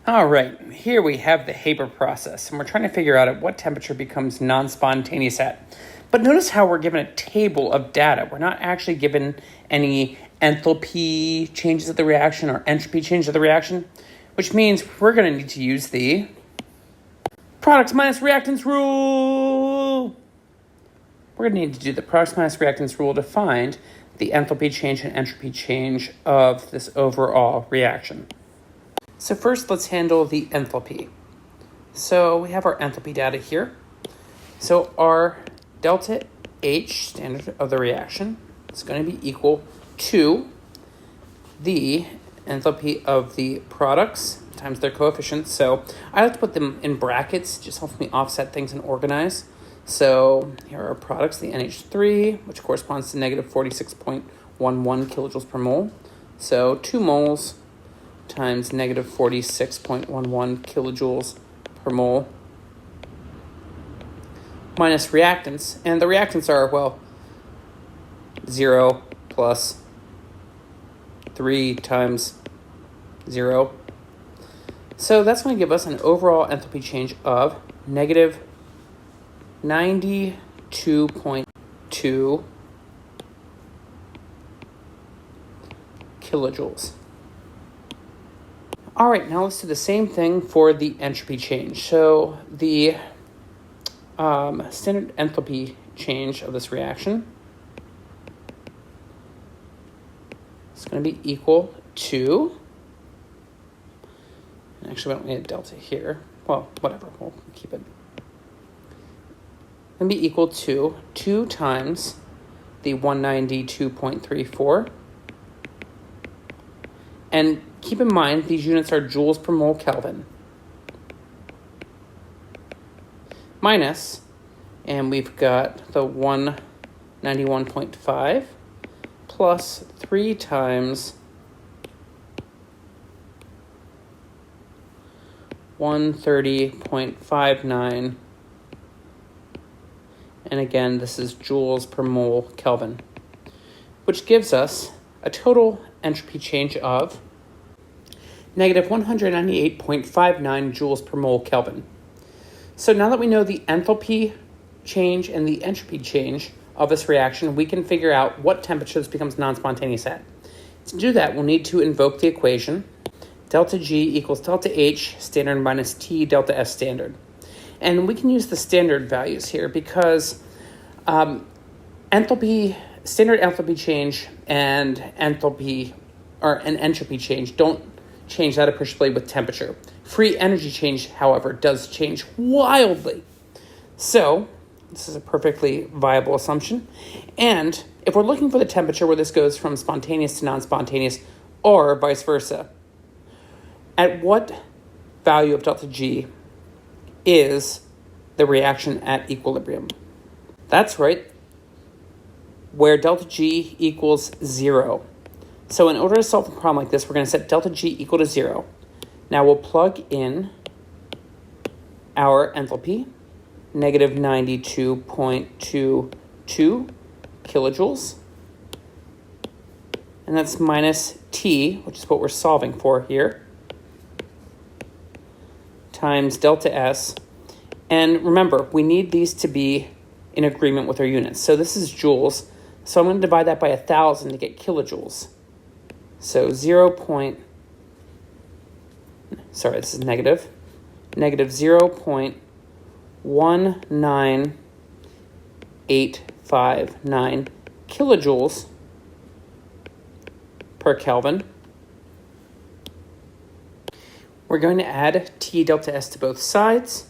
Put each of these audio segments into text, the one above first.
All right, here we have the Haber process, and we're trying to figure out at what temperature becomes non-spontaneous at. But notice how we're given a table of data. We're not actually given any enthalpy changes of the reaction or entropy changes of the reaction, which means we're going to need to use the products minus reactants rule. We're going to need to do the products minus reactants rule to find the enthalpy change and entropy change of this overall reaction. So first, let's handle the enthalpy. So we have our enthalpy data here. So our delta H, standard of the reaction, is going to be equal to the enthalpy of the products times their coefficients. So I like to put them in brackets, just helps me offset things and organize. So here are our products, the NH3, which corresponds to negative 46.11 kilojoules per mole. So 2 moles times negative 46.11 kilojoules per mole minus reactants. And the reactants are, well, 0 plus 3 times 0. So that's going to give us an overall enthalpy change of negative 92.2 kilojoules. All right, now let's do the same thing for the entropy change. So the standard enthalpy change of this reaction is going to be equal to, actually we don't need a delta here. Well, whatever, we'll keep it. Going to be equal to 2 times the 192.34. And keep in mind, these units are joules per mole Kelvin. Minus, and we've got the 191.5 plus 3 times 130.59. And again, this is joules per mole Kelvin, which gives us a total entropy change of negative 198.59 joules per mole Kelvin. So now that we know the enthalpy change and the entropy change of this reaction, we can figure out what temperature this becomes non-spontaneous at. To do that, we'll need to invoke the equation delta G equals delta H standard minus T delta S standard. And we can use the standard values here because standard enthalpy change and entropy change don't change that appreciably with temperature. Free energy change, however, does change wildly. So this is a perfectly viable assumption. And if we're looking for the temperature where this goes from spontaneous to non-spontaneous or vice versa, at what value of delta G is the reaction at equilibrium? That's right, where delta G equals 0. So in order to solve a problem like this, we're going to set delta G equal to 0. Now we'll plug in our enthalpy, negative 92.22 kilojoules. And that's minus T, which is what we're solving for here, times delta S. And remember, we need these to be in agreement with our units. So this is joules. So I'm going to divide that by 1,000 to get kilojoules. So this is negative 0.19859 kilojoules per Kelvin. We're going to add T delta S to both sides,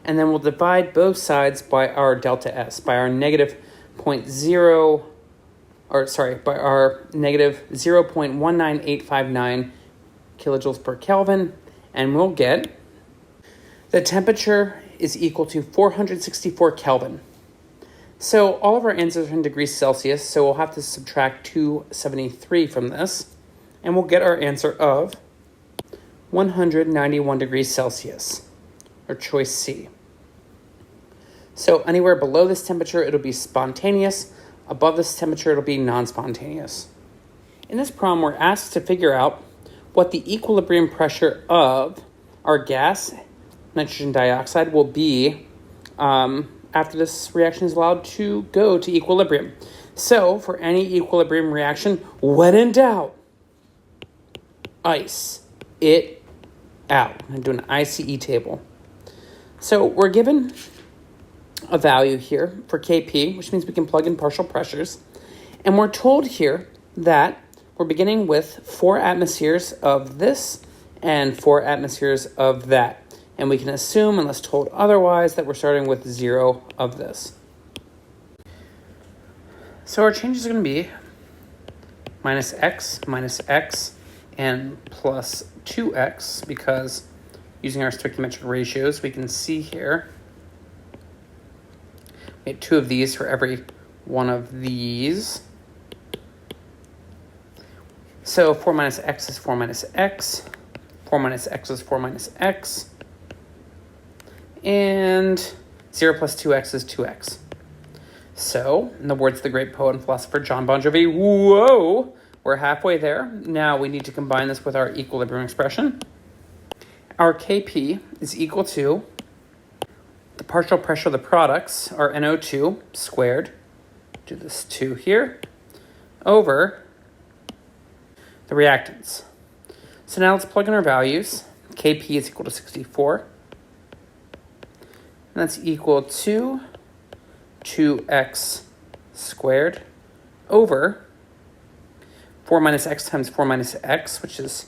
and then we'll divide both sides by our delta S, by our negative 0.19859 kilojoules per Kelvin, and we'll get the temperature is equal to 464 Kelvin. So all of our answers are in degrees Celsius, so we'll have to subtract 273 from this, and we'll get our answer of 191 degrees Celsius, or choice C. So anywhere below this temperature, it'll be spontaneous. Above this temperature, it'll be non-spontaneous. In this problem, we're asked to figure out what what the equilibrium pressure of our gas, nitrogen dioxide, will be after this reaction is allowed to go to equilibrium. So for any equilibrium reaction, when in doubt, ice it out. I'm doing an ICE table. So we're given a value here for Kp, which means we can plug in partial pressures. And we're told here that we're beginning with 4 atmospheres of this and 4 atmospheres of that. And we can assume, unless told otherwise, that we're starting with 0 of this. So our changes are going to be minus x, and plus 2x, because using our stoichiometric ratios, we can see here we have 2 of these for every one of these. So 4 minus x is 4 minus x, 4 minus x is 4 minus x, and 0 plus 2x is 2x. So, in the words of the great poet and philosopher John Bon Jovi, whoa, we're halfway there. Now we need to combine this with our equilibrium expression. Our Kp is equal to the partial pressure of the products, our NO2 squared, do this 2 here, over the reactants. So now let's plug in our values. Kp is equal to 64. And that's equal to 2x squared over 4 minus x times 4 minus x, which is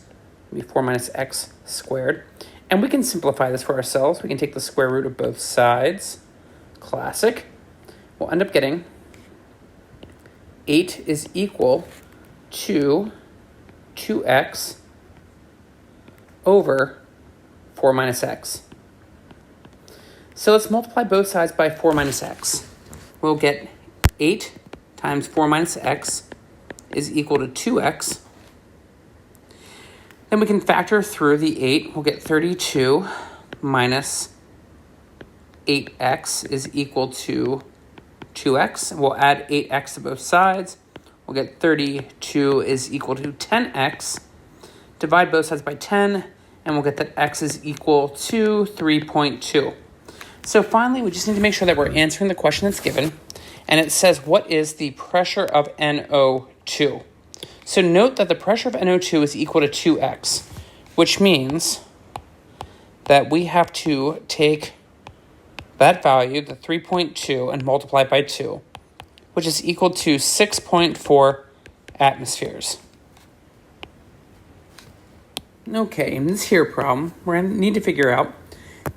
going to be 4 minus x squared. And we can simplify this for ourselves. We can take the square root of both sides. Classic. We'll end up getting 8 is equal to 2x over 4 minus x. So let's multiply both sides by 4 minus x. We'll get 8 times 4 minus x is equal to 2x. Then we can factor through the 8. We'll get 32 minus 8x is equal to 2x. We'll add 8x to both sides. We'll get 32 is equal to 10x. Divide both sides by 10, and we'll get that x is equal to 3.2. So finally, we just need to make sure that we're answering the question that's given. And it says, what is the pressure of NO2? So note that the pressure of NO2 is equal to 2x, which means that we have to take that value, the 3.2, and multiply it by 2, which is equal to 6.4 atmospheres. Okay, in this here problem, we're going to need to figure out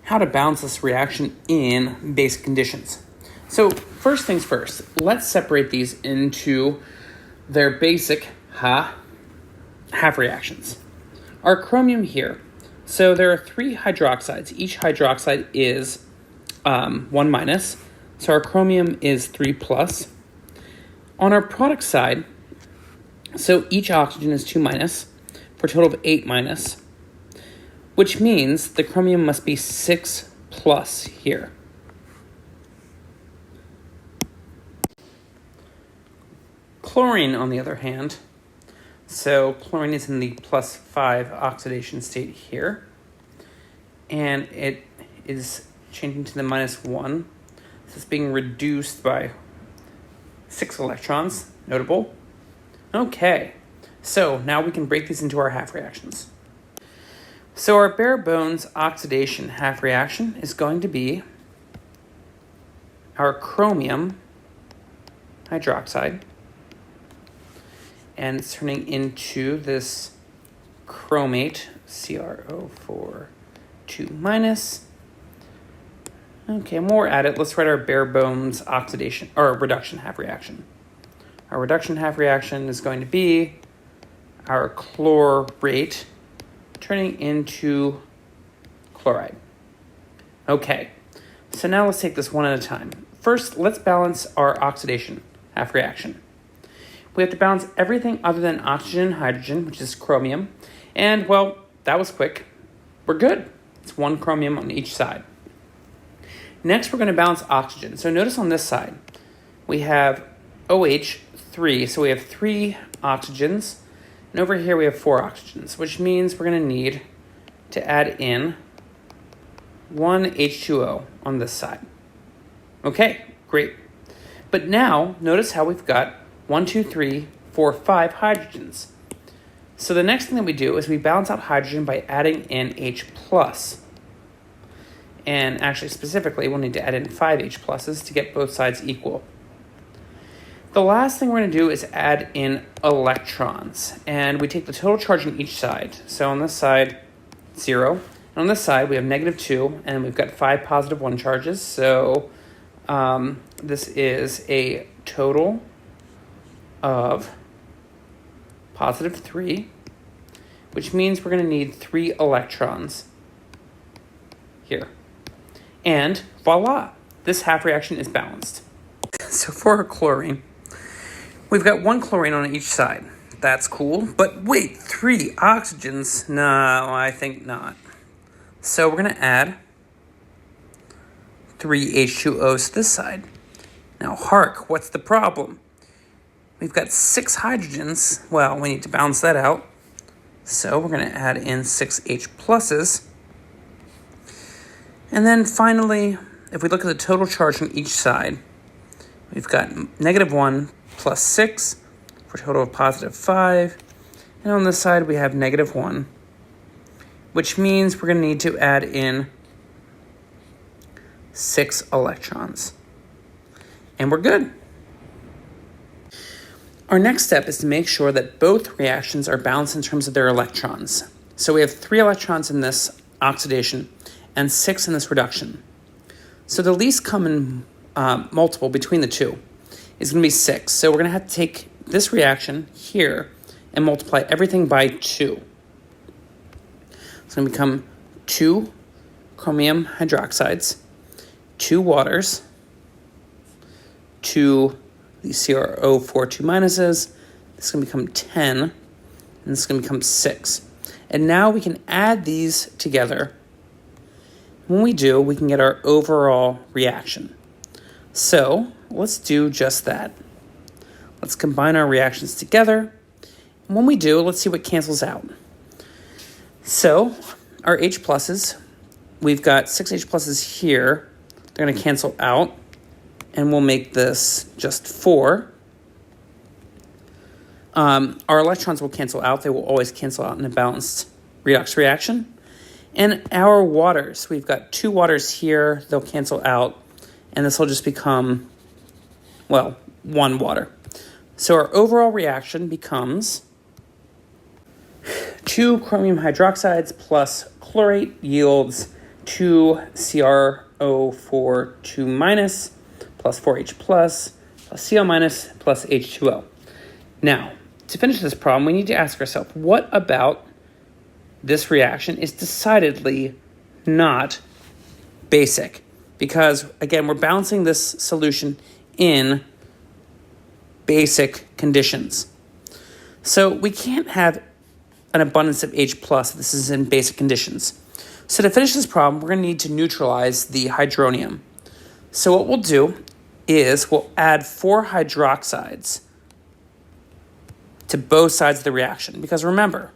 how to balance this reaction in basic conditions. So first things first, let's separate these into their basic half reactions. Our chromium here, so there are 3 hydroxides. Each hydroxide is 1 minus, so our chromium is 3 plus. On our product side, so each oxygen is 2 minus, for a total of 8 minus, which means the chromium must be 6 plus here. Chlorine, on the other hand, so chlorine is in the plus 5 oxidation state here, and it is changing to the minus 1. So it's being reduced by 6 electrons, notable. Okay, so now we can break these into our half reactions. So our bare bones oxidation half reaction is going to be our chromium hydroxide, and it's turning into this chromate, CrO4 2 minus. Okay, and while we're at it, let's write our bare bones oxidation, or reduction half reaction. Our reduction half reaction is going to be our chlorate turning into chloride. Okay, so now let's take this one at a time. First, let's balance our oxidation half reaction. We have to balance everything other than oxygen and hydrogen, which is chromium. And, well, that was quick. We're good. It's 1 chromium on each side. Next, we're going to balance oxygen. So notice on this side, we have OH3. So we have 3 oxygens And over here we have 4 oxygens, which means we're going to need to add in 1 H2O on this side. Okay, great. But now, notice how we've got 1, 2, 3, 4, 5 hydrogens. So the next thing that we do is we balance out hydrogen by adding in H+. And actually, specifically, we'll need to add in 5 H pluses to get both sides equal. The last thing we're going to do is add in electrons. And we take the total charge on each side. So on this side, 0. And on this side, we have -2, and we've got 5 positive 1 charges. So this is a total of +3, which means we're going to need 3 electrons here. And voila, this half reaction is balanced. So for our chlorine, we've got 1 chlorine on each side. That's cool. But wait, 3 oxygens? No, I think not. So we're going to add 3 H2Os to this side. Now, hark, what's the problem? We've got 6 hydrogens. Well, we need to balance that out. So we're going to add in 6 H pluses. And then finally, if we look at the total charge on each side, we've got -1 plus 6 for a total of +5. And on this side, we have -1, which means we're going to need to add in 6 electrons. And we're good. Our next step is to make sure that both reactions are balanced in terms of their electrons. So we have 3 electrons in this oxidation and 6 in this reduction. So the least common multiple between the two is going to be 6. So we're going to have to take this reaction here and multiply everything by 2. It's going to become 2 chromium hydroxides, 2 waters, 2 these CrO4 2 minuses. This is going to become 10, and this is going to become 6. And now we can add these together. When we do, we can get our overall reaction. So let's do just that. Let's combine our reactions together. And when we do, let's see what cancels out. So our H pluses, we've got 6 H pluses here. They're going to cancel out. And we'll make this just 4. Our electrons will cancel out. They will always cancel out in a balanced redox reaction. And our waters, we've got 2 waters here. They'll cancel out. And this will just become, well, 1 water. So our overall reaction becomes 2 chromium hydroxides plus chlorate yields 2 CrO4 2 minus plus 4H plus Cl minus plus H2O. Now, to finish this problem, we need to ask ourselves, what about this reaction is decidedly not basic? Because, again, we're balancing this solution in basic conditions. So we can't have an abundance of H plus. This is in basic conditions. So to finish this problem, we're going to need to neutralize the hydronium. So what we'll do is we'll add 4 hydroxides to both sides of the reaction. Because remember,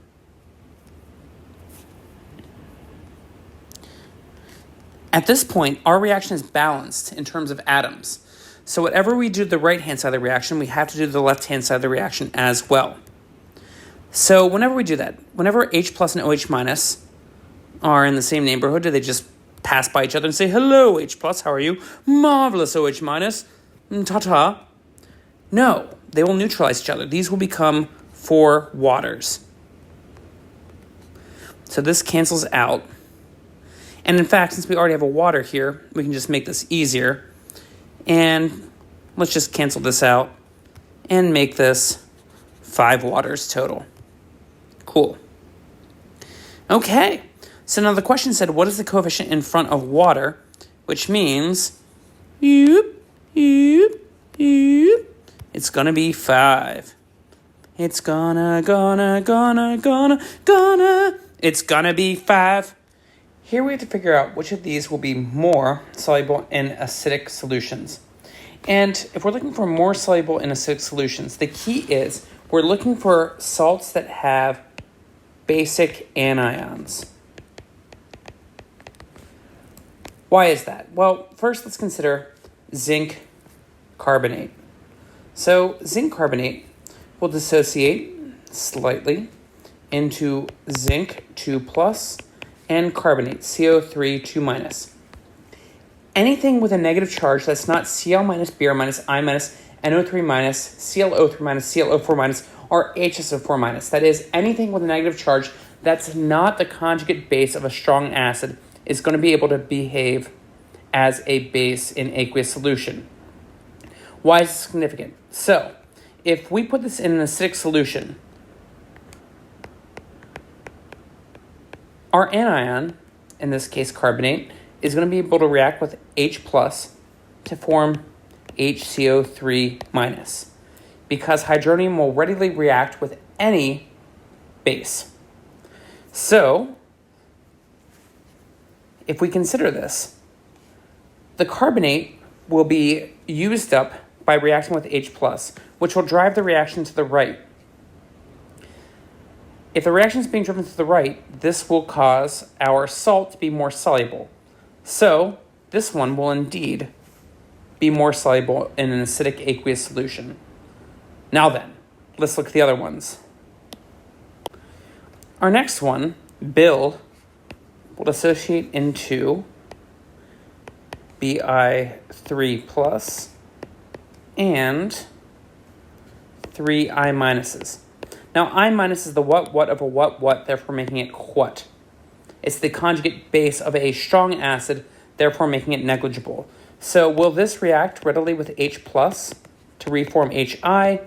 at this point, our reaction is balanced in terms of atoms. So whatever we do to the right-hand side of the reaction, we have to do to the left-hand side of the reaction as well. So whenever we do that, whenever H plus and OH minus are in the same neighborhood, do they just pass by each other and say, hello, H plus, how are you? Marvelous, OH minus. Ta-ta. No, they will neutralize each other. These will become 4 waters. So this cancels out. And in fact, since we already have a water here, we can just make this easier. And let's just cancel this out and make this 5 waters total. Cool. Okay. So now the question said, what is the coefficient in front of water? Which means, it's going to be 5. It's it's going to be 5. Here we have to figure out which of these will be more soluble in acidic solutions. And if we're looking for more soluble in acidic solutions, the key is we're looking for salts that have basic anions. Why is that? Well, first let's consider zinc carbonate. So zinc carbonate will dissociate slightly into zinc 2 plus and carbonate, CO3 2 minus. Anything with a negative charge that's not Cl minus, Br minus, I minus, NO3 minus, ClO3 minus, ClO4 minus, or HSO4 minus. That is, anything with a negative charge that's not the conjugate base of a strong acid is going to be able to behave as a base in aqueous solution. Why is this significant? So, if we put this in an acidic solution, our anion, in this case carbonate, is going to be able to react with H plus to form HCO3 minus, because hydronium will readily react with any base. So, if we consider this, the carbonate will be used up by reacting with H plus, which will drive the reaction to the right. If the reaction is being driven to the right, this will cause our salt to be more soluble. So, this one will indeed be more soluble in an acidic aqueous solution. Now then, let's look at the other ones. Our next one, Bil, will dissociate into Bi3 plus and 3 I minuses. Now, I minus is the what of a what, therefore making it what. It's the conjugate base of a strong acid, therefore making it negligible. So will this react readily with H plus to reform HI?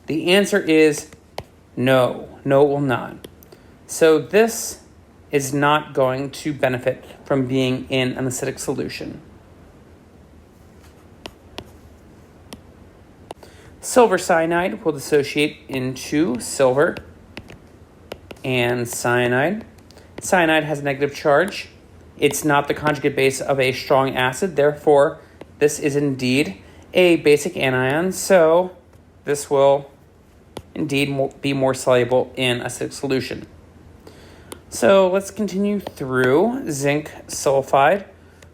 The answer is no. No, it will not. So this is not going to benefit from being in an acidic solution. Silver cyanide will dissociate into silver and cyanide. Cyanide has a negative charge. It's not the conjugate base of a strong acid. Therefore, this is indeed a basic anion. So this will indeed be more soluble in acidic solution. So let's continue through. Zinc sulfide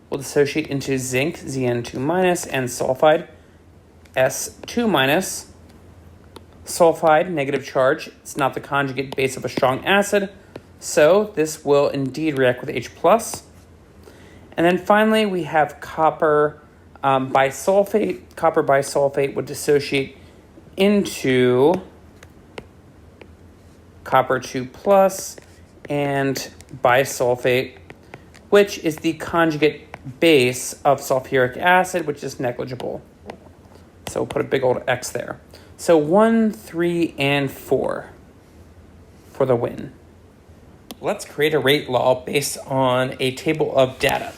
will dissociate into zinc, Zn2 minus, and sulfide, S2 minus. Sulfide, negative charge. It's not the conjugate base of a strong acid. So this will indeed react with H plus. And then finally, we have copper bisulfate. Copper bisulfate would dissociate into copper 2 plus and bisulfate, which is the conjugate base of sulfuric acid, which is negligible. So we'll put a big old X there. So 1, 3, and 4 for the win. Let's create a rate law based on a table of data.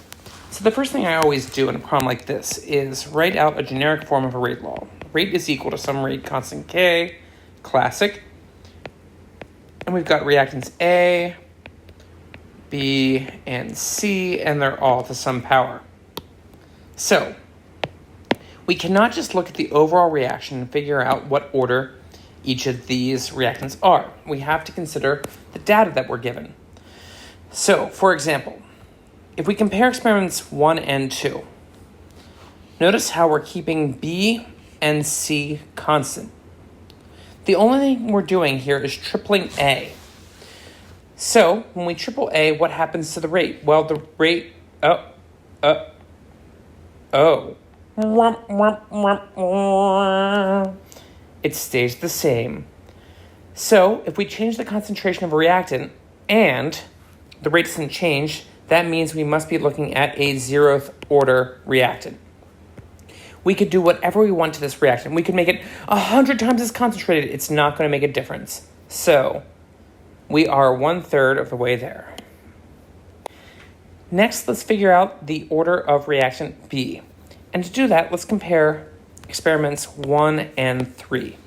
So the first thing I always do in a problem like this is write out a generic form of a rate law. Rate is equal to some rate constant K, classic. And we've got reactants A, B, and C, and they're all to some power. So we cannot just look at the overall reaction and figure out what order each of these reactants are. We have to consider the data that we're given. So, for example, if we compare experiments 1 and 2, notice how we're keeping B and C constant. The only thing we're doing here is tripling A. So, when we triple A, what happens to the rate? Well, the rate, it stays the same. So, if we change the concentration of a reactant and the rate doesn't change, that means we must be looking at a 0th order reactant. We could do whatever we want to this reactant. We could make it 100 times as concentrated. It's not going to make a difference. So, we are 1/3 of the way there. Next, let's figure out the order of reactant B. And to do that, let's compare experiments 1 and 3.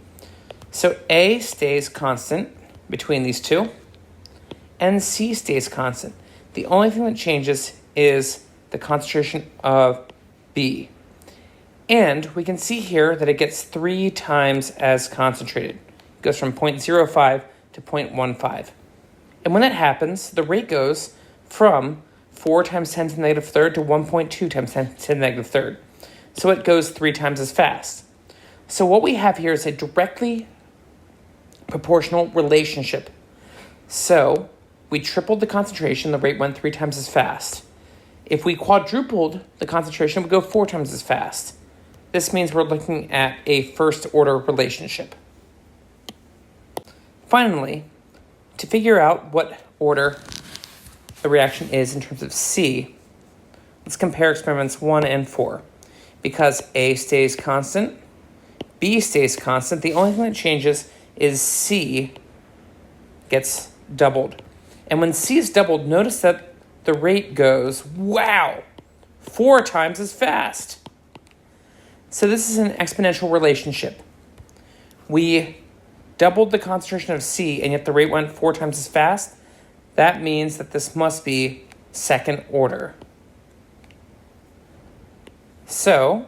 So A stays constant between these two, and C stays constant. The only thing that changes is the concentration of B. And we can see here that it gets 3 times as concentrated. It goes from 0.05 to 0.15. And when that happens, the rate goes from 4 times 10 to the negative third to 1.2 times 10 to the negative third. So it goes 3 times as fast. So what we have here is a directly proportional relationship. So we tripled the concentration, the rate went 3 times as fast. If we quadrupled the concentration, it would go 4 times as fast. This means we're looking at a first order relationship. Finally, to figure out what order the reaction is in terms of C, let's compare experiments 1 and 4. Because A stays constant, B stays constant, the only thing that changes is C gets doubled. And when C is doubled, notice that the rate goes, wow, 4 times as fast. So this is an exponential relationship. We doubled the concentration of C, and yet the rate went 4 times as fast. That means that this must be second order. So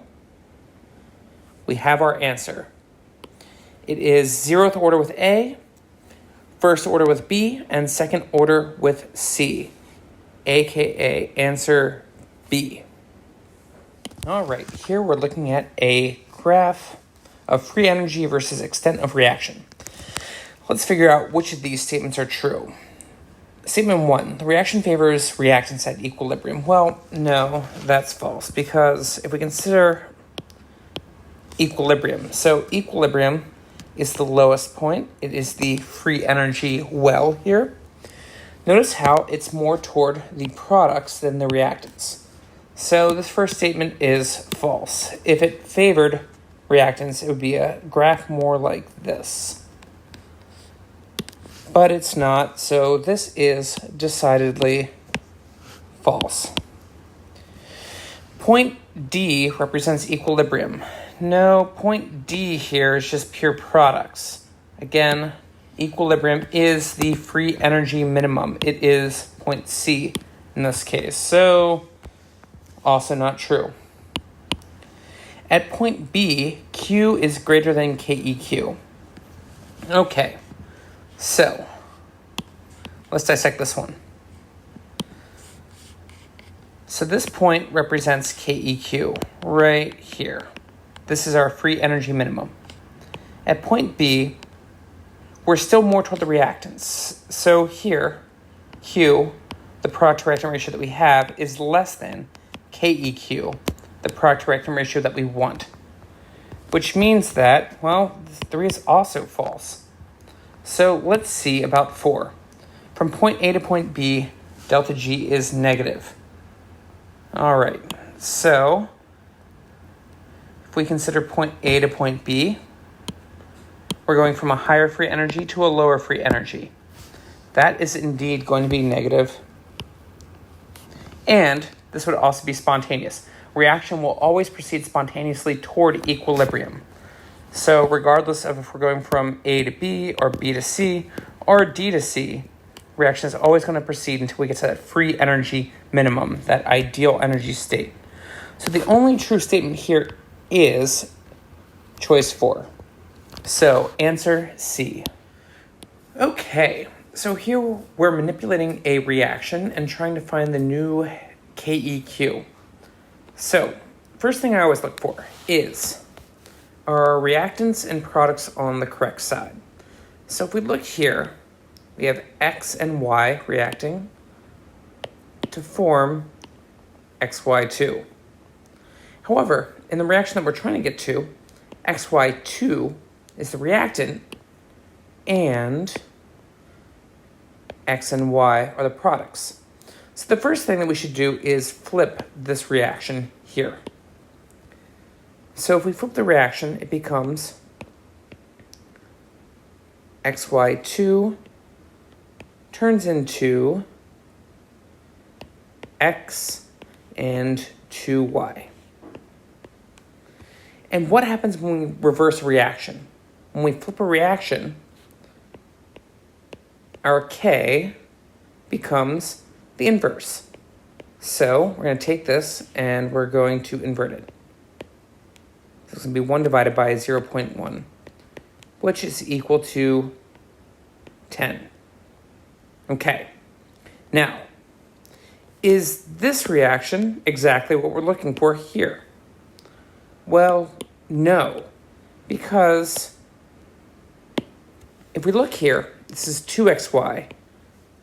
we have our answer. It is 0th order with A, first order with B, and second order with C, aka answer B. All right, here we're looking at a graph of free energy versus extent of reaction. Let's figure out which of these statements are true. Statement 1, the reaction favors reactants at equilibrium. Well, no, that's false, because if we consider equilibrium, so equilibrium is the lowest point. It is the free energy well here. Notice how it's more toward the products than the reactants. So this first statement is false. If it favored reactants, it would be a graph more like this. But it's not, so this is decidedly false. Point D represents equilibrium. No, point D here is just pure products. Again, equilibrium is the free energy minimum. It is point C in this case. So also not true. At point B, Q is greater than KEQ. Okay, so let's dissect this one. So this point represents KEQ right here. This is our free energy minimum. At point B, we're still more toward the reactants. So here, Q, the product-to-reactant ratio that we have, is less than KEQ, the product-to-reactant ratio that we want. Which means that, well, 3 is also false. So let's see about 4. From point A to point B, delta G is negative. All right, so if we consider point A to point B, we're going from a higher free energy to a lower free energy. That is indeed going to be negative. And this would also be spontaneous. Reaction will always proceed spontaneously toward equilibrium. So regardless of if we're going from A to B or B to C or D to C, reaction is always going to proceed until we get to that free energy minimum, that ideal energy state. So the only true statement here is choice 4. So answer C. Okay, so here we're manipulating a reaction and trying to find the new KEQ. So first thing I always look for is, are reactants and products on the correct side? So if we look here, we have X and Y reacting to form XY2. However, in the reaction that we're trying to get to, XY2 is the reactant and X and Y are the products. So the first thing that we should do is flip this reaction here. So if we flip the reaction, it becomes XY2 turns into X and 2Y. And what happens when we reverse a reaction? When we flip a reaction, our K becomes the inverse. So we're going to take this and we're going to invert it. It's going to be 1 divided by 0.1, which is equal to 10. Okay. Now, is this reaction exactly what we're looking for here? Well, no, because if we look here, this is 2xy,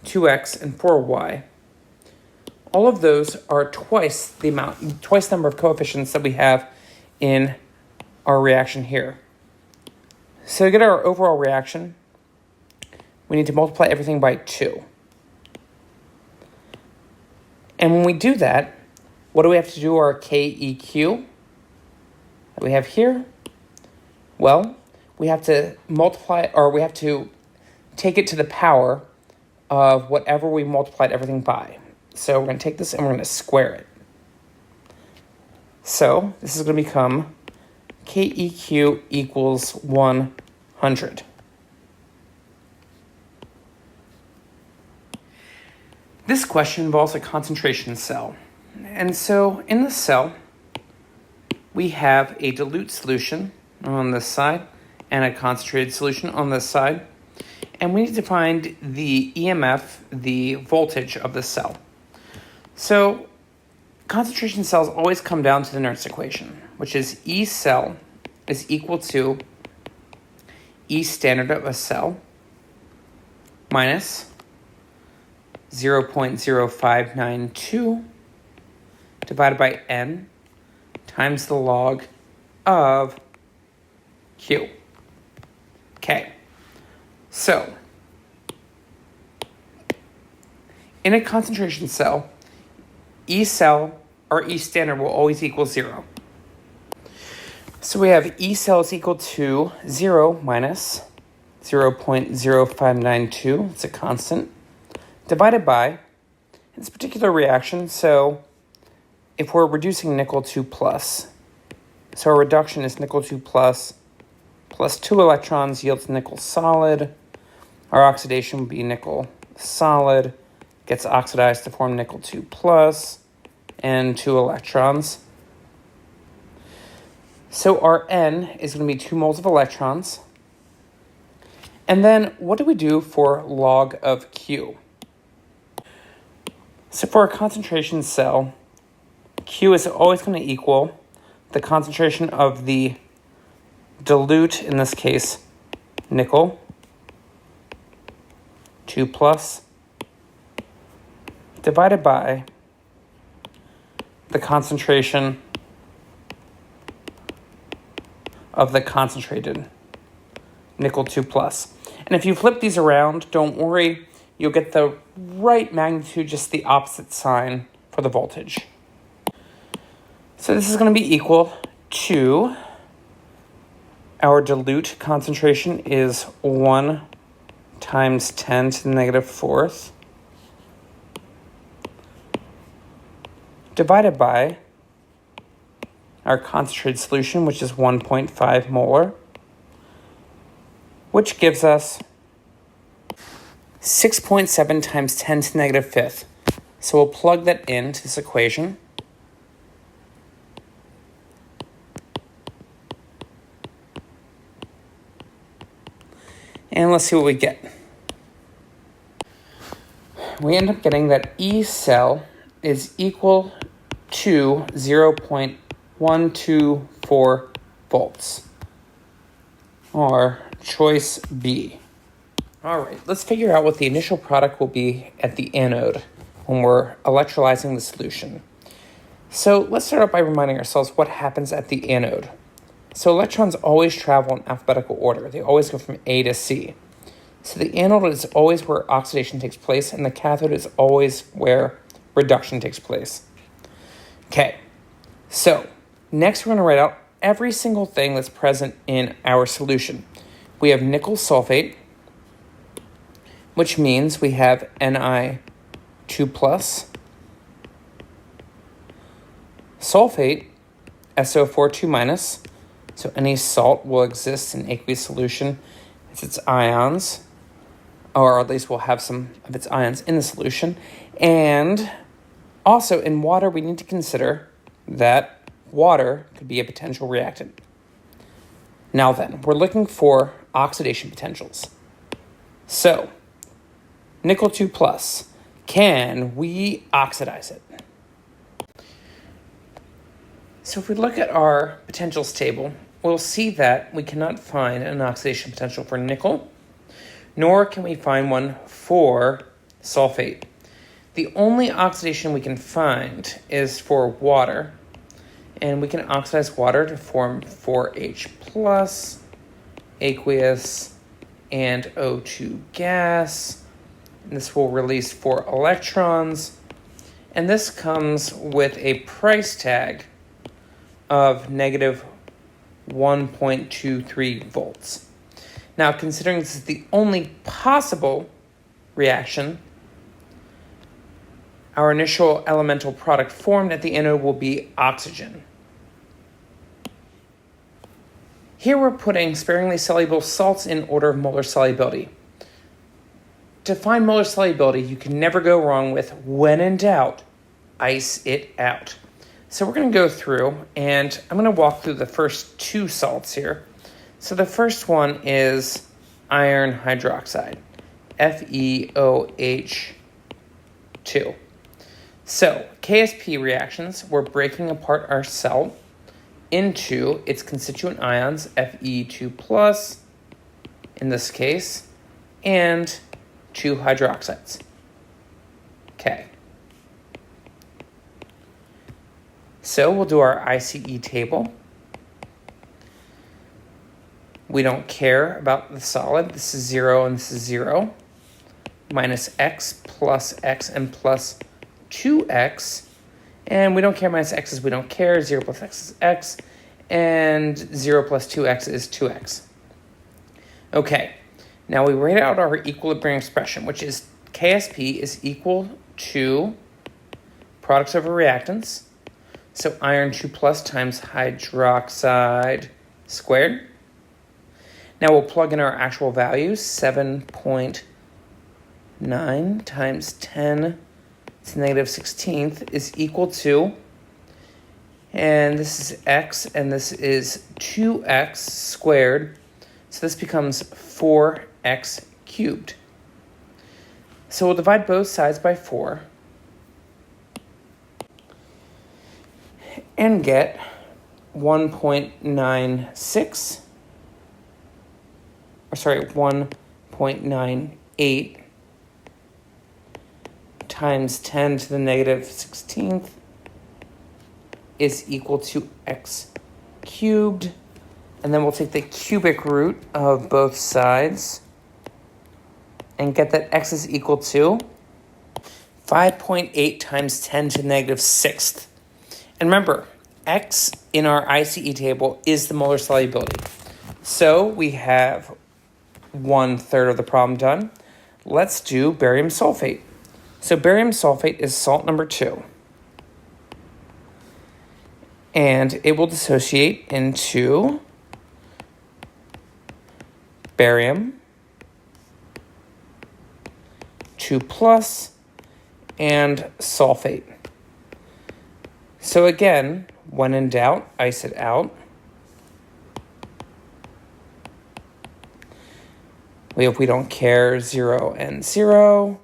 2x, and 4y. All of those are twice the number of coefficients that we have in our reaction here. So to get our overall reaction, we need to multiply everything by 2. And when we do that, what do we have to do our KEQ that we have here? Well, we have to multiply, or we have to take it to the power of whatever we multiplied everything by. So we're going to take this and we're going to square it. So this is going to become KEQ equals 100. This question involves a concentration cell. And so in the cell, we have a dilute solution on this side and a concentrated solution on this side. And we need to find the EMF, the voltage of the cell. So concentration cells always come down to the Nernst equation, which is E cell is equal to E standard of a cell minus 0.0592 divided by N times the log of Q. Okay, so in a concentration cell, E cell or E standard will always equal 0. So we have E cell is equal to 0 minus 0.0592, it's a constant, divided by, in this particular reaction, so if we're reducing nickel 2 plus, so our reduction is nickel 2 plus 2 electrons yields nickel solid. Our oxidation would be nickel solid, gets oxidized to form nickel 2 plus and 2 electrons. So our N is going to be 2 moles of electrons. And then what do we do for log of Q? So for a concentration cell, Q is always going to equal the concentration of the dilute, in this case, nickel, 2 plus, divided by the concentration of the concentrated nickel 2 plus. And if you flip these around, don't worry, you'll get the right magnitude, just the opposite sign for the voltage. So this is going to be equal to, our dilute concentration is 1 times 10 to the negative 4th divided by our concentrated solution, which is 1.5 molar, which gives us 6.7 times 10 to the negative 5th. So we'll plug that into this equation. And let's see what we get. We end up getting that E cell is equal to 0.124 volts, or choice B. All right, let's figure out what the initial product will be at the anode when we're electrolyzing the solution. So let's start out by reminding ourselves what happens at the anode. So electrons always travel in alphabetical order. They always go from A to C. So the anode is always where oxidation takes place, and the cathode is always where reduction takes place. Okay, so next we're going to write out every single thing that's present in our solution. We have nickel sulfate, which means we have Ni2 plus, sulfate, SO4 2 minus, so any salt will exist in aqueous solution as its ions, or at least we'll have some of its ions in the solution. And also in water, we need to consider that water could be a potential reactant. Now then, we're looking for oxidation potentials. So, nickel 2 plus, can we oxidize it? So if we look at our potentials table, we'll see that we cannot find an oxidation potential for nickel, nor can we find one for sulfate. The only oxidation we can find is for water, and we can oxidize water to form 4H plus, aqueous, and O2 gas. And this will release 4 electrons, and this comes with a price tag of negative 1.23 volts. Now, considering this is the only possible reaction, our initial elemental product formed at the anode will be oxygen. Here we're putting sparingly soluble salts in order of molar solubility. To find molar solubility, you can never go wrong with, when in doubt, ice it out. So we're going to go through, and I'm going to walk through the first 2 salts here. So the first one is iron hydroxide, FeOH2. So KSP reactions, we're breaking apart our salt into its constituent ions, Fe2 plus, in this case, and 2 hydroxides. Okay. So we'll do our ICE table. We don't care about the solid. This is 0 and this is 0. Minus x, and plus 2x. And we don't care, minus x is we don't care. 0 plus x is x. And 0 plus 2x is 2x. Okay. Now we write out our equilibrium expression, which is KSP is equal to products over reactants. So iron 2 plus times hydroxide squared. Now we'll plug in our actual values. 7.9 times 10 to the negative 16th is equal to, and this is x, and this is 2x squared. So this becomes 4x cubed. So we'll divide both sides by 4. And get 1.98 times 10 to the negative 16th is equal to x cubed. And then we'll take the cubic root of both sides and get that x is equal to 5.8 times 10 to the negative 6th. And remember, x in our ICE table is the molar solubility. So we have 1/3 of the problem done. Let's do barium sulfate. So barium sulfate is salt number 2. And it will dissociate into barium 2 plus and sulfate. So again, when in doubt, ice it out. We don't care, 0 and 0,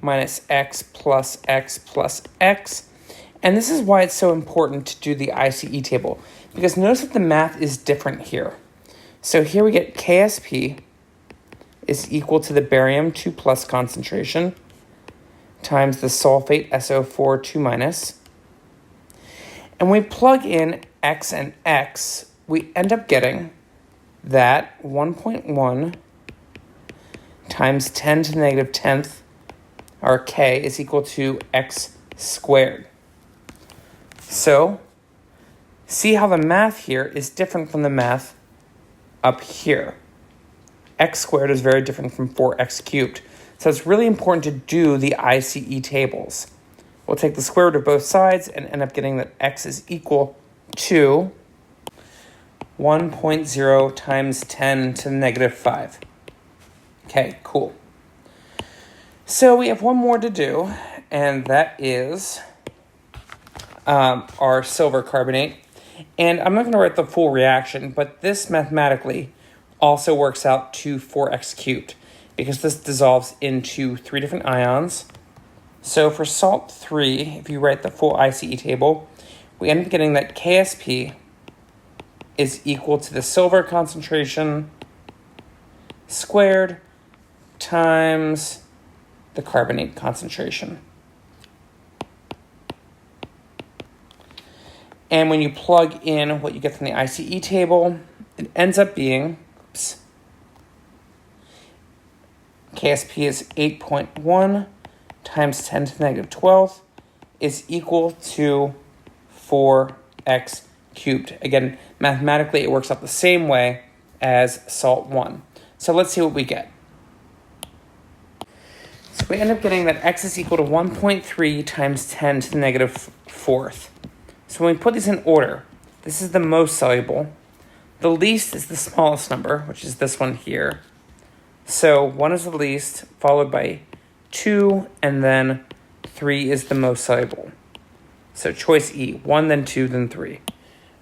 minus x plus x plus x. And this is why it's so important to do the ICE table, because notice that the math is different here. So here we get KSP is equal to the barium 2 plus concentration times the sulfate SO4 2 minus. And we plug in x and x, we end up getting that 1.1 times 10 to the negative 10th, or k, is equal to x squared. So, see how the math here is different from the math up here. X squared is very different from 4x cubed. So it's really important to do the ICE tables. We'll take the square root of both sides and end up getting that x is equal to 1.0 times 10 to the negative 5. Okay, cool. So we have one more to do, and that is our silver carbonate. And I'm not going to write the full reaction, but this mathematically also works out to 4x cubed because this dissolves into 3 different ions. So for salt 3, if you write the full ICE table, we end up getting that KSP is equal to the silver concentration squared times the carbonate concentration. And when you plug in what you get from the ICE table, it ends up being, KSP is 8.1 times 10 to the negative 12 is equal to 4x cubed. Again, mathematically, it works out the same way as salt 1. So let's see what we get. So we end up getting that x is equal to 1.3 times 10 to the negative 4th. So when we put these in order, this is the most soluble. The least is the smallest number, which is this one here. So 1 is the least, followed by 2, and then 3 is the most soluble. So choice E, 1, then 2, then 3.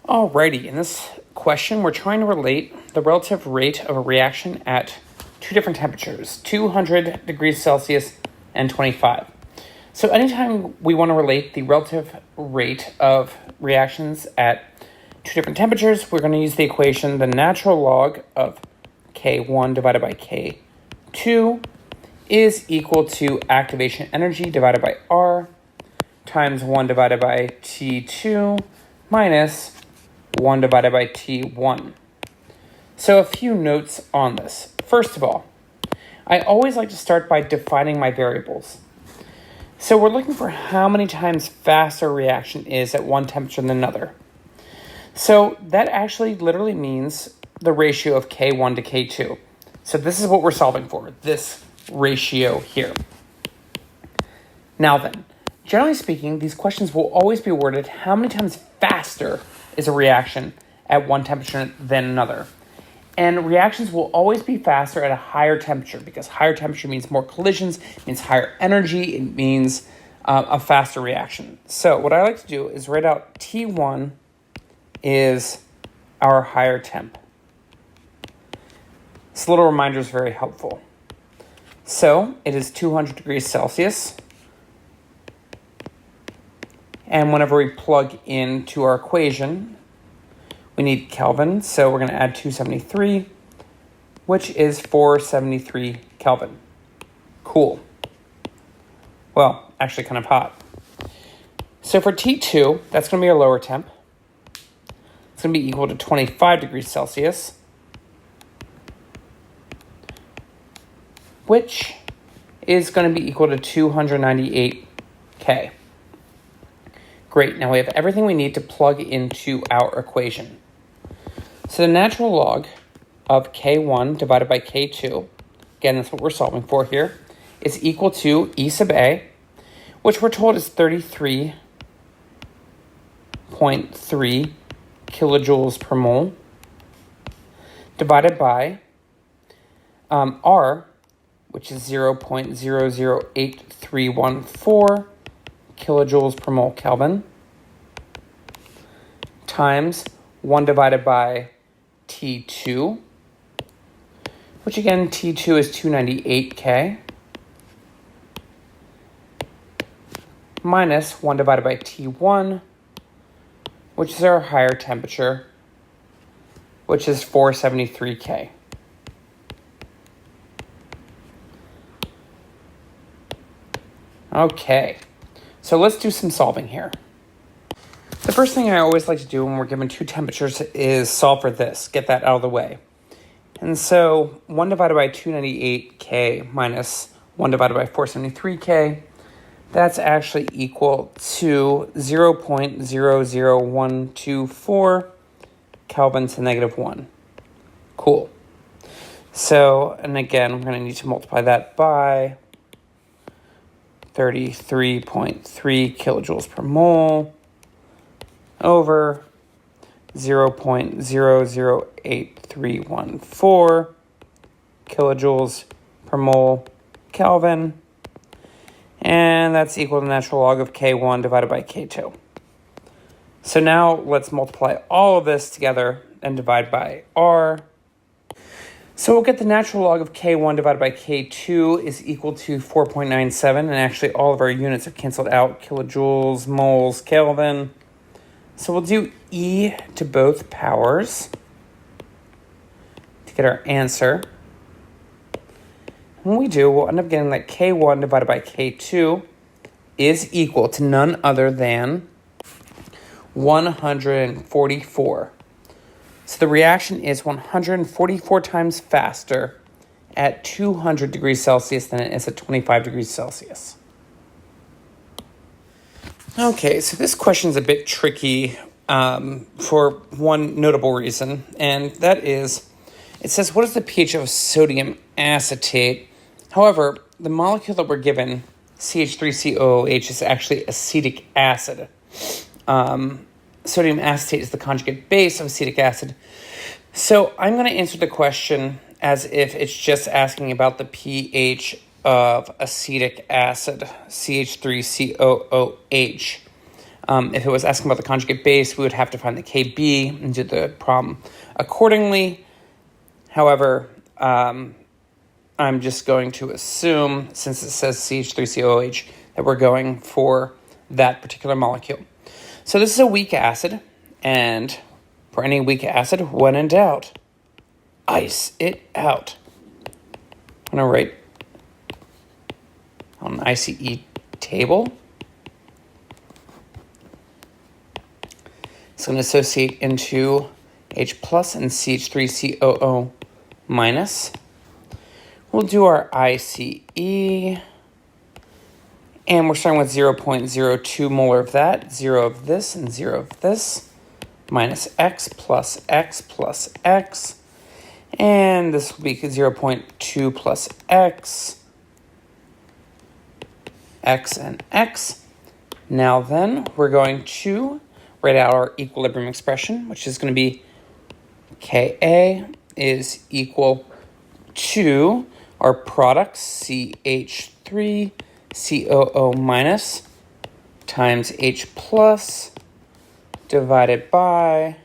Alrighty, in this question, we're trying to relate the relative rate of a reaction at 2 different temperatures, 200 degrees Celsius and 25. So anytime we want to relate the relative rate of reactions at 2 different temperatures, we're going to use the equation, the natural log of K1 divided by K2 is equal to activation energy divided by R times 1 divided by T2 minus 1 divided by T1. So a few notes on this. First of all, I always like to start by defining my variables. So we're looking for how many times faster a reaction is at one temperature than another. So that actually literally means the ratio of K1 to K2. So this is what we're solving for, this ratio here. Now then, generally speaking, these questions will always be worded how many times faster is a reaction at one temperature than another. And reactions will always be faster at a higher temperature because higher temperature means more collisions, means higher energy, it means a faster reaction. So what I like to do is write out T1 is our higher temp. This little reminder is very helpful. So it is 200 degrees Celsius. And whenever we plug into our equation, we need Kelvin, so we're going to add 273, which is 473 Kelvin. Cool. Well, actually kind of hot. So for T2, that's going to be a lower temp. It's going to be equal to 25 degrees Celsius, which is going to be equal to 298 K. Great, now we have everything we need to plug into our equation. So the natural log of K1 divided by K2, again, that's what we're solving for here, is equal to E sub A, which we're told is 33.3 kilojoules per mole, divided by R, which is 0.008314 kilojoules per mole Kelvin, times 1 divided by T2, which again, T2 is 298K, minus 1 divided by T1, which is our higher temperature, which is 473K. Okay, so let's do some solving here. The first thing I always like to do when we're given 2 temperatures is solve for this, get that out of the way. And so 1 divided by 298K minus 1 divided by 473K, that's actually equal to 0.00124 Kelvin to negative 1. Cool. So, and again, we're going to need to multiply that by 33.3 kilojoules per mole over 0.0081314 kilojoules per mole Kelvin, and that's equal to the natural log of K1 divided by K2. So now let's multiply all of this together and divide by R. So we'll get the natural log of K1 divided by K2 is equal to 4.97. And actually all of our units are canceled out. Kilojoules, moles, Kelvin. So we'll do E to both powers to get our answer. When we do, we'll end up getting that K1 divided by K2 is equal to none other than 144. So the reaction is 144 times faster at 200 degrees Celsius than it is at 25 degrees Celsius. Okay, so this question is a bit tricky for one notable reason, and that is, it says, what is the pH of sodium acetate? However, the molecule that we're given, CH3COOH, is actually acetic acid. Sodium acetate is the conjugate base of acetic acid. So I'm going to answer the question as if it's just asking about the pH of acetic acid, CH3COOH. If it was asking about the conjugate base, we would have to find the Kb and do the problem accordingly. However, I'm just going to assume, since it says CH3COOH, that we're going for that particular molecule. So this is a weak acid, and for any weak acid, when in doubt, ice it out. I'm going to write on the ICE table. It's going to associate into H plus and CH3COO minus. We'll do our ICE, and we're starting with 0.02 molar of that, 0 of this, and 0 of this, minus X plus X plus X, and this will be 0.2 plus X, X and X. Now then, we're going to write out our equilibrium expression, which is going to be Ka is equal to our product, CH3COO minus times H plus divided by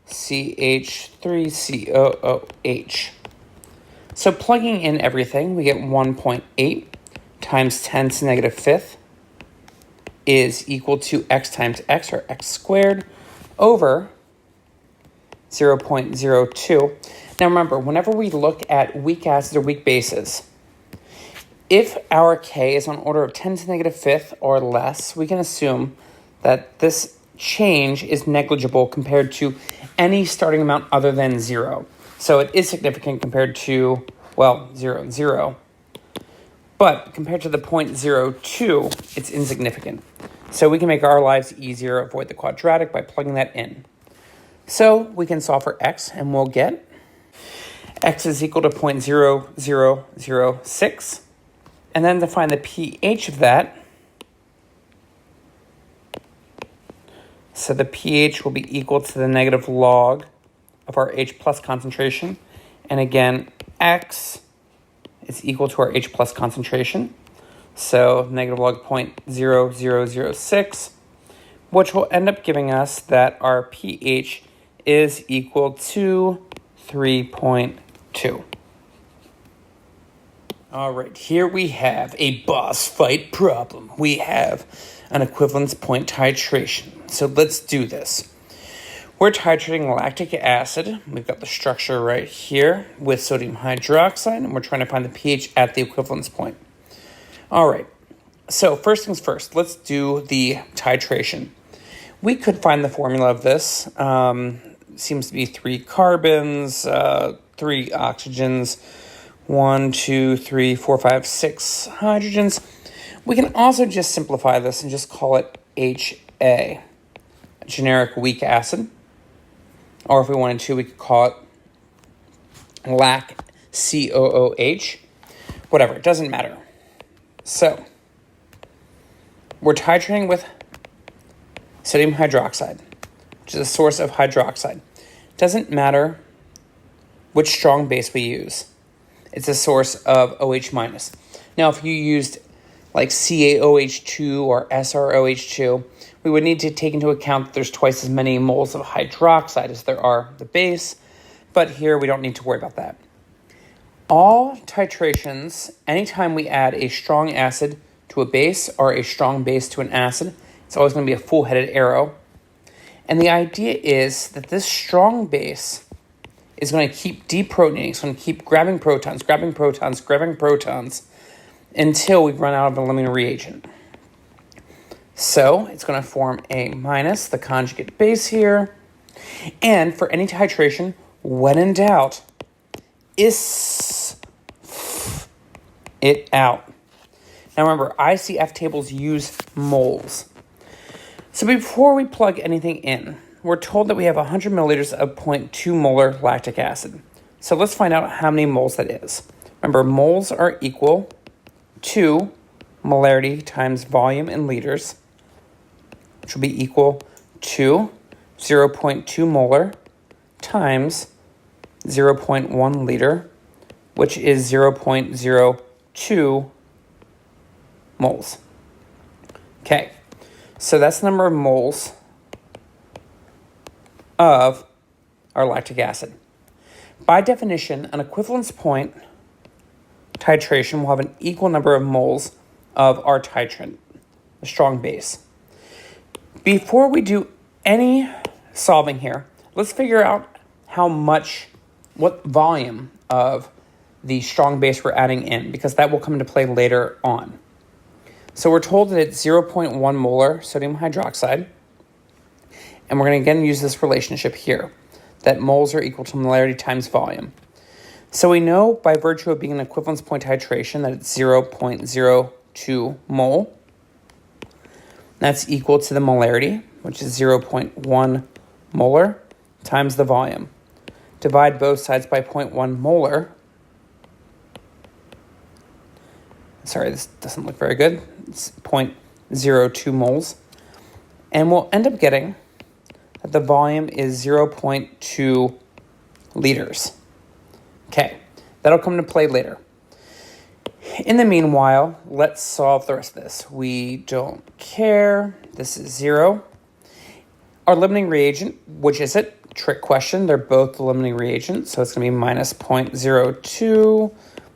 CH3COOH. So plugging in everything, we get 1.8 times 10 to the negative fifth is equal to X times X, or X squared, over 0.02. Now remember, whenever we look at weak acids or weak bases, if our K is on order of 10 to the negative fifth or less, we can assume that this change is negligible compared to any starting amount other than 0. So it is significant compared to, well, 0 and 0. But compared to the 0.02, it's insignificant. So we can make our lives easier, avoid the quadratic by plugging that in. So we can solve for X, and we'll get X is equal to 0.0006. And then to find the pH of that, so the pH will be equal to the negative log of our H plus concentration. And again, X is equal to our H plus concentration. So negative log 0.0006, which will end up giving us that our pH is equal to 3.2. All right, here we have a boss fight problem. We have an equivalence point titration. So let's do this. We're titrating lactic acid. We've got the structure right here with sodium hydroxide, and we're trying to find the pH at the equivalence point. All right, so first things first, let's do the titration. We could find the formula of this. Seems to be 3 carbons, 3 oxygens, 1, 2, 3, 4, 5, 6 hydrogens. We can also just simplify this and just call it HA, a generic weak acid. Or if we wanted to, we could call it lac COOH. Whatever, it doesn't matter. So, we're titrating with sodium hydroxide, which is a source of hydroxide. Doesn't matter which strong base we use. It's a source of OH minus. Now, if you used like CaOH2 or SrOH2, we would need to take into account that there's twice as many moles of hydroxide as there are the base, but here we don't need to worry about that. All titrations, anytime we add a strong acid to a base or a strong base to an acid, it's always going to be a full-headed arrow. And the idea is that this strong base is going to keep deprotonating. It's going to keep grabbing protons until we run out of a limiting reagent. So it's going to form a minus, the conjugate base here. And for any titration, when in doubt, is it out. Now remember, ICF tables use moles. So before we plug anything in, we're told that we have 100 milliliters of 0.2 molar lactic acid. So let's find out how many moles that is. Remember, moles are equal to molarity times volume in liters, which will be equal to 0.2 molar times 0.1 liter, which is 0.02 moles. Okay, so that's the number of moles of our lactic acid. By definition, an equivalence point titration will have an equal number of moles of our titrant, a strong base. Before we do any solving here, let's figure out what volume of the strong base we're adding in, because that will come into play later on. So we're told that it's 0.1 molar sodium hydroxide, and we're going to again use this relationship here, that moles are equal to molarity times volume. So we know by virtue of being an equivalence point titration that it's 0.02 mole. That's equal to the molarity, which is 0.1 molar, times the volume. Divide both sides by 0.1 molar. Sorry, this doesn't look very good. It's 0.02 moles. And we'll end up getting that the volume is 0.2 liters. Okay, that'll come into play later. In the meanwhile, let's solve the rest of this. We don't care. This is 0. Our limiting reagent, which is it? Trick question. They're both the limiting reagent, so it's going to be minus 0.02,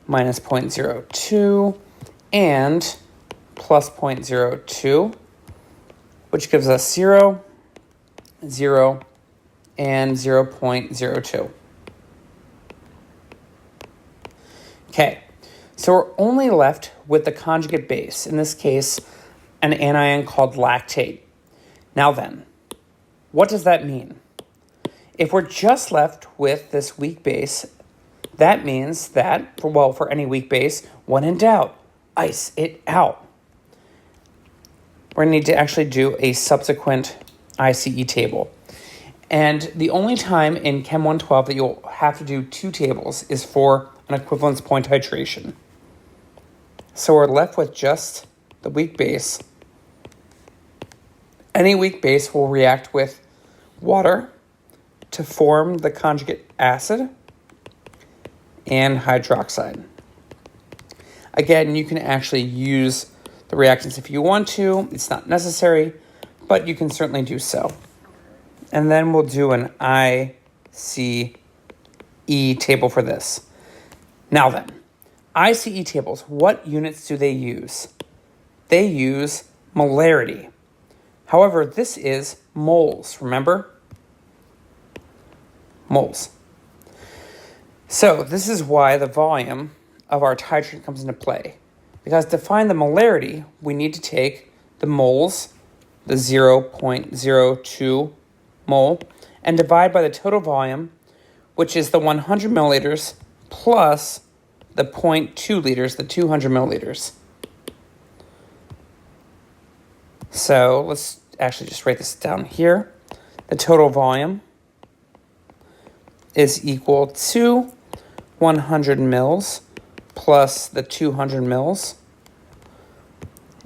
minus 0.02, and plus 0.02, which gives us 0, 0, and 0.02. Okay, so we're only left with the conjugate base, in this case, an anion called lactate. Now then, what does that mean? If we're just left with this weak base, that means that, for any weak base, when in doubt, ice it out. We're going to need to actually do a subsequent ICE table. And the only time in Chem 112 that you'll have to do 2 tables is for an equivalence point titration. So we're left with just the weak base. Any weak base will react with water to form the conjugate acid and hydroxide. Again, you can actually use the reactants if you want to. It's not necessary, but you can certainly do so. And then we'll do an ICE table for this. Now then, ICE tables, what units do they use? They use molarity. However, this is moles, remember? Moles. So this is why the volume of our titrant comes into play. Because to find the molarity, we need to take the moles, the 0.02 mole, and divide by the total volume, which is the 100 milliliters plus the 0.2 liters, the 200 milliliters. So let's actually just write this down here. The total volume is equal to 100 mils plus the 200 mils.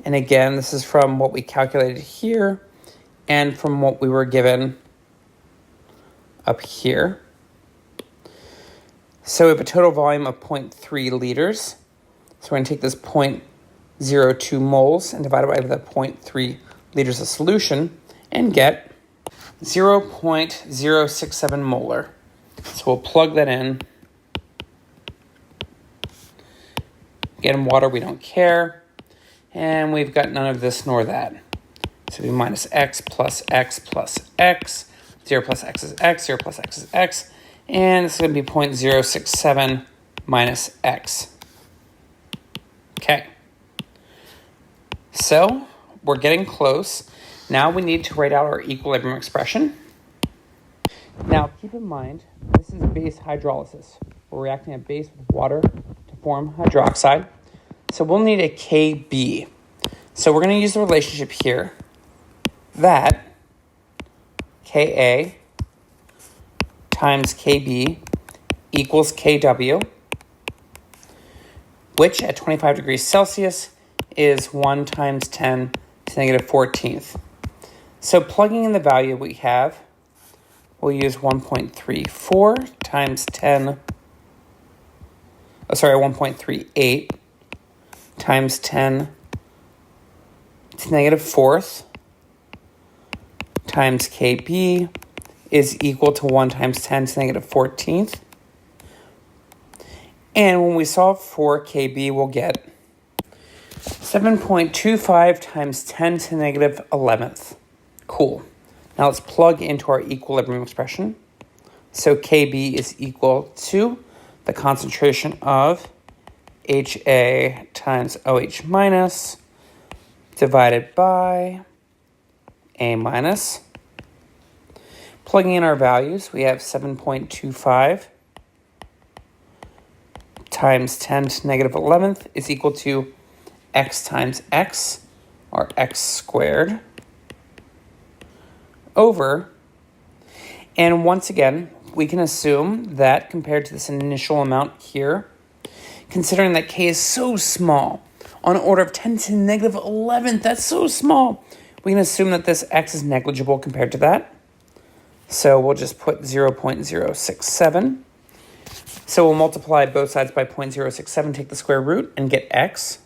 And again, this is from what we calculated here and from what we were given up here. So we have a total volume of 0.3 liters. So we're going to take this 0.02 moles and divide it by the 0.3 liters of solution and get 0.067 molar. So we'll plug that in. Again, water, we don't care. And we've got none of this nor that. So we minus x plus x plus x. 0 plus x is x, 0 plus x is x. And this is going to be 0.067 minus x. Okay. So we're getting close. Now we need to write out our equilibrium expression. Now keep in mind, this is base hydrolysis. We're reacting a base with water to form hydroxide. So we'll need a Kb. So we're going to use the relationship here that Ka times Kb equals Kw, which at 25 degrees Celsius is 1 times 10 to negative 14th. So plugging in the value we have, we'll use 1.34 times 1.38 times 10 to negative 4th times Kb is equal to 1 times 10 to negative 14th. And when we solve for Kb, we'll get 7.25 times 10 to negative 11th. Cool. Now let's plug into our equilibrium expression. So Kb is equal to the concentration of Ha times OH minus divided by A minus. Plugging in our values, we have 7.25 times 10 to negative 11th is equal to x times x, or x squared, over, and once again, we can assume that compared to this initial amount here, considering that k is so small, on an order of 10 to negative 11th, that's so small, we can assume that this x is negligible compared to that. So we'll just put 0.067. So we'll multiply both sides by 0.067, take the square root, and get x,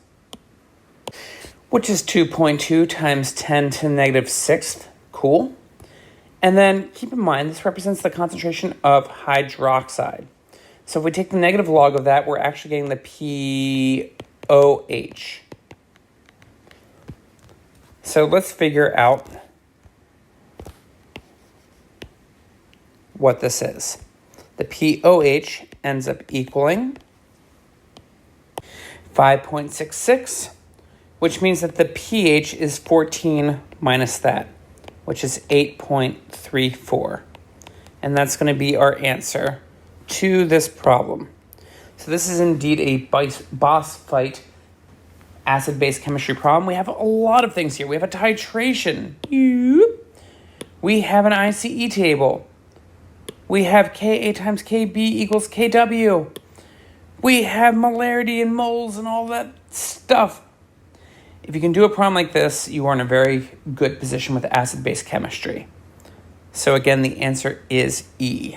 which is 2.2 times 10 to negative 6th. Cool. And then keep in mind, this represents the concentration of hydroxide. So if we take the negative log of that, we're actually getting the POH. So let's figure out what this is. The POH ends up equaling 5.66, which means that the pH is 14 minus that, which is 8.34. And that's going to be our answer to this problem. So this is indeed a boss fight acid-base chemistry problem. We have a lot of things here. We have a titration. We have an ICE table. We have Ka times Kb equals Kw. We have molarity and moles and all that stuff. If you can do a problem like this, you are in a very good position with acid-base chemistry. So again, the answer is E.